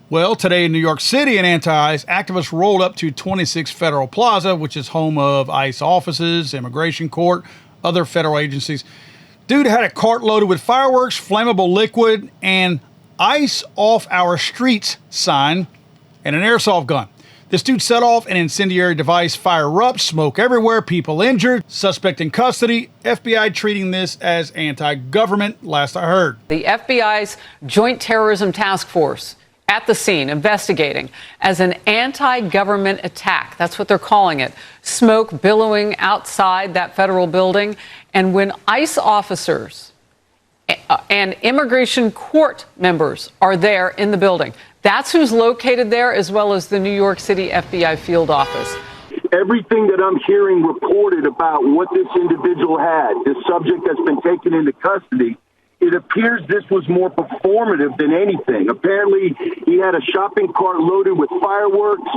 Well, today in New York City, an anti-ICE activist rolled up to 26 Federal Plaza, which is home of ICE offices, immigration court, other federal agencies. Dude had a cart loaded with fireworks, flammable liquid, and "ICE off our streets" sign, and an airsoft gun. This dude set off an incendiary device, fire erupts, smoke everywhere, people injured, suspect in custody, FBI treating this as anti-government, last I heard. The FBI's Joint Terrorism Task Force at the scene investigating as an anti-government attack. That's what they're calling it. Smoke billowing outside that federal building. And when ICE officers and immigration court members are there in the building, that's who's located there, as well as the New York City FBI field office. Everything that I'm hearing reported about what this individual had, this subject that's been taken into custody, it appears this was more performative than anything. Apparently, he had a shopping cart loaded with fireworks,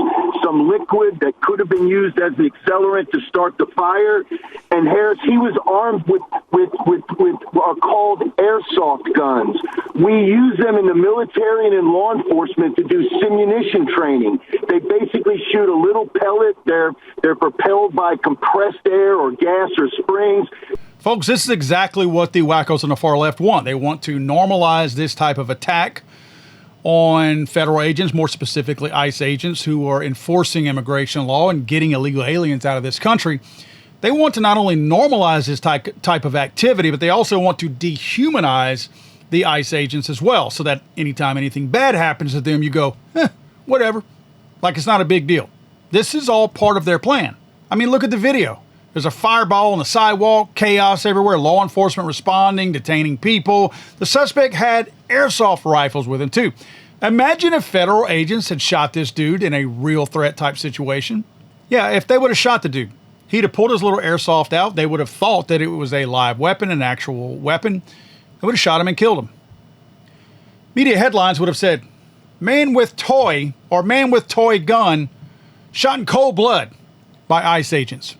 some liquid that could have been used as an accelerant to start the fire. And Harris, he was armed with what are called airsoft guns. We use them in the military and in law enforcement to do simunition training. They basically shoot a little pellet. They're propelled by compressed air or gas or springs. Folks, this is exactly what the wackos on the far left want. They want to normalize this type of attack on federal agents, more specifically ICE agents who are enforcing immigration law and getting illegal aliens out of this country. They want to not only normalize this type of activity, but they also want to dehumanize the ICE agents as well, so that anytime anything bad happens to them, you go, whatever, like it's not a big deal. This is all part of their plan. I mean, look at the video. There's a fireball on the sidewalk, chaos everywhere, law enforcement responding, detaining people. The suspect had airsoft rifles with him, too. Imagine if federal agents had shot this dude in a real threat type situation. Yeah, if they would have shot the dude, he'd have pulled his little airsoft out. They would have thought that it was a live weapon, an actual weapon. They would have shot him and killed him. Media headlines would have said, "Man with toy" or "Man with toy gun shot in cold blood" by ICE agents.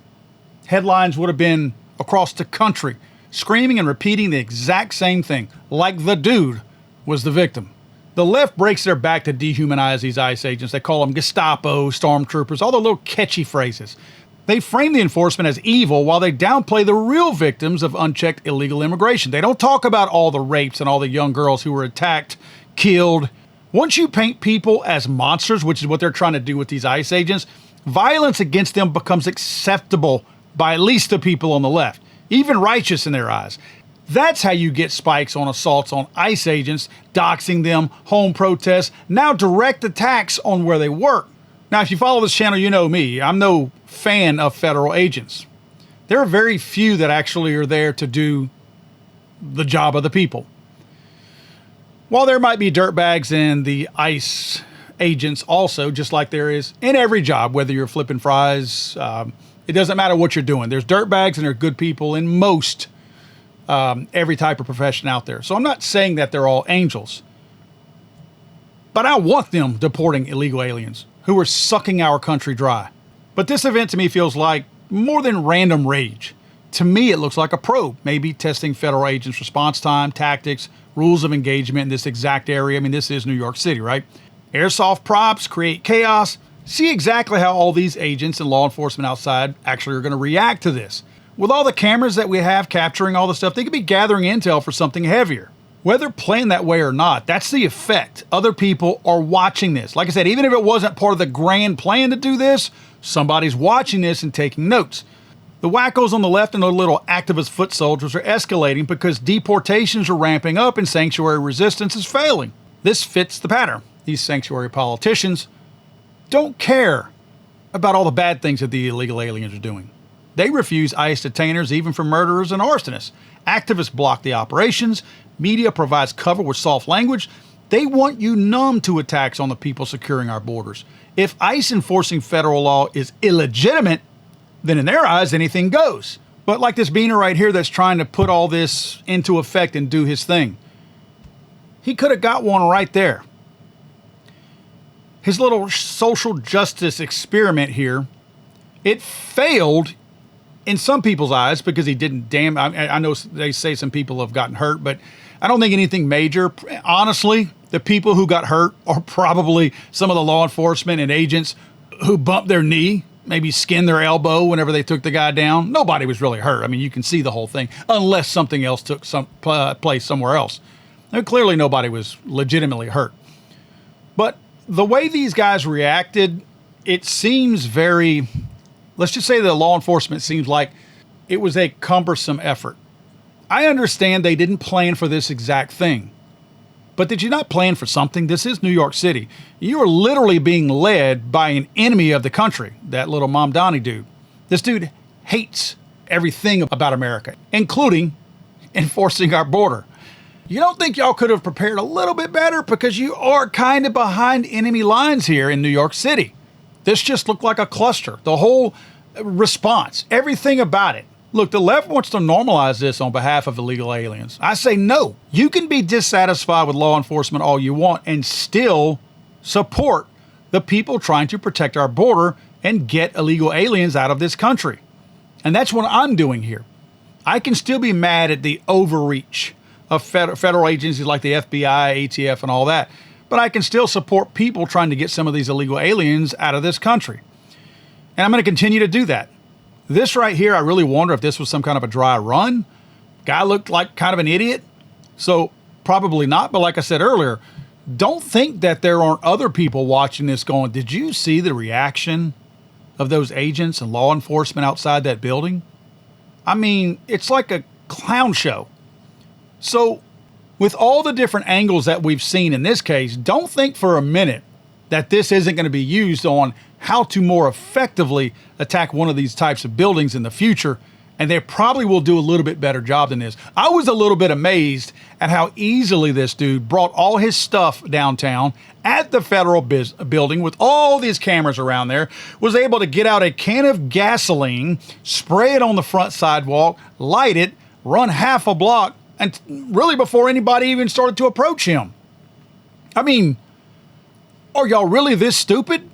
Headlines would have been across the country screaming and repeating the exact same thing, like the dude was the victim. The left breaks their back to dehumanize these ICE agents. They call them Gestapo, stormtroopers, all the little catchy phrases. They frame the enforcement as evil while they downplay the real victims of unchecked illegal immigration. They don't talk about all the rapes and all the young girls who were attacked, killed. Once you paint people as monsters, which is what they're trying to do with these ICE agents, violence against them becomes acceptable by at least the people on the left, even righteous in their eyes. That's how you get spikes on assaults on ICE agents, doxing them, home protests, now direct attacks on where they work. Now, if you follow this channel, you know me. I'm no fan of federal agents. There are very few that actually are there to do the job of the people. While there might be dirtbags in the ICE agents also, just like there is in every job, whether you're flipping fries, it doesn't matter what you're doing. There's dirtbags and there are good people in most every type of profession out there. So I'm not saying that they're all angels, but I want them deporting illegal aliens who are sucking our country dry. But this event to me feels like more than random rage. To me, it looks like a probe, maybe testing federal agents' response time, tactics, rules of engagement in this exact area. I mean, this is New York City, right? Airsoft props create chaos. See exactly how all these agents and law enforcement outside actually are going to react to this. With all the cameras that we have capturing all the stuff, they could be gathering intel for something heavier. Whether planned that way or not, that's the effect. Other people are watching this. Like I said, even if it wasn't part of the grand plan to do this, somebody's watching this and taking notes. The wackos on the left and their little activist foot soldiers are escalating because deportations are ramping up and sanctuary resistance is failing. This fits the pattern. These sanctuary politicians don't care about all the bad things that the illegal aliens are doing. They refuse ICE detainers even for murderers and arsonists. Activists block the operations. Media provides cover with soft language. They want you numb to attacks on the people securing our borders. If ICE enforcing federal law is illegitimate, then in their eyes, anything goes. But like this beaner right here that's trying to put all this into effect and do his thing, he could have got one right there. His little social justice experiment here, it failed in some people's eyes because he didn't I know they say some people have gotten hurt, but I don't think anything major. Honestly, the people who got hurt are probably some of the law enforcement and agents who bumped their knee, maybe skinned their elbow whenever they took the guy down. Nobody was really hurt. I mean, you can see the whole thing, unless something else took some place somewhere else. And clearly, nobody was legitimately hurt. But the way these guys reacted, it seems very, let's just say the law enforcement seems like it was a cumbersome effort. I understand they didn't plan for this exact thing. But did you not plan for something? This is New York City. You are literally being led by an enemy of the country, that little Mamdani dude. This dude hates everything about America, including enforcing our border. You don't think y'all could have prepared a little bit better? Because you are kind of behind enemy lines here in New York City. This just looked like a cluster. The whole response, everything about it. Look, the left wants to normalize this on behalf of illegal aliens. I say no. You can be dissatisfied with law enforcement all you want and still support the people trying to protect our border and get illegal aliens out of this country. And that's what I'm doing here. I can still be mad at the overreach of federal agencies like the FBI, ATF, and all that. But I can still support people trying to get some of these illegal aliens out of this country. And I'm going to continue to do that. This right here, I really wonder if this was some kind of a dry run. Guy looked like kind of an idiot. So probably not. But like I said earlier, don't think that there aren't other people watching this going, did you see the reaction of those agents and law enforcement outside that building? I mean, it's like a clown show. So with all the different angles that we've seen in this case, don't think for a minute that this isn't going to be used on how to more effectively attack one of these types of buildings in the future. And they probably will do a little bit better job than this. I was a little bit amazed at how easily this dude brought all his stuff downtown at the federal building with all these cameras around there, was able to get out a can of gasoline, spray it on the front sidewalk, light it, run half a block, and really before anybody even started to approach him. I mean, are y'all really this stupid?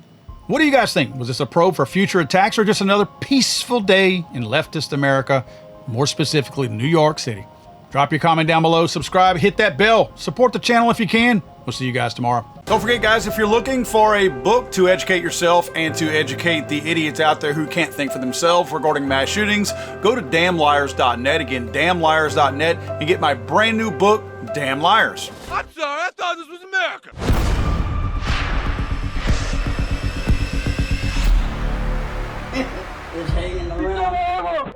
What do you guys think? Was this a probe for future attacks or just another peaceful day in leftist America, more specifically New York City? Drop your comment down below, subscribe, hit that bell, support the channel if you can. We'll see you guys tomorrow. Don't forget, guys, if you're looking for a book to educate yourself and to educate the idiots out there who can't think for themselves regarding mass shootings, go to damnliars.net. Again, damnliars.net, and get my brand new book, Damn Liars. I'm sorry, I thought this was America. It's hanging around.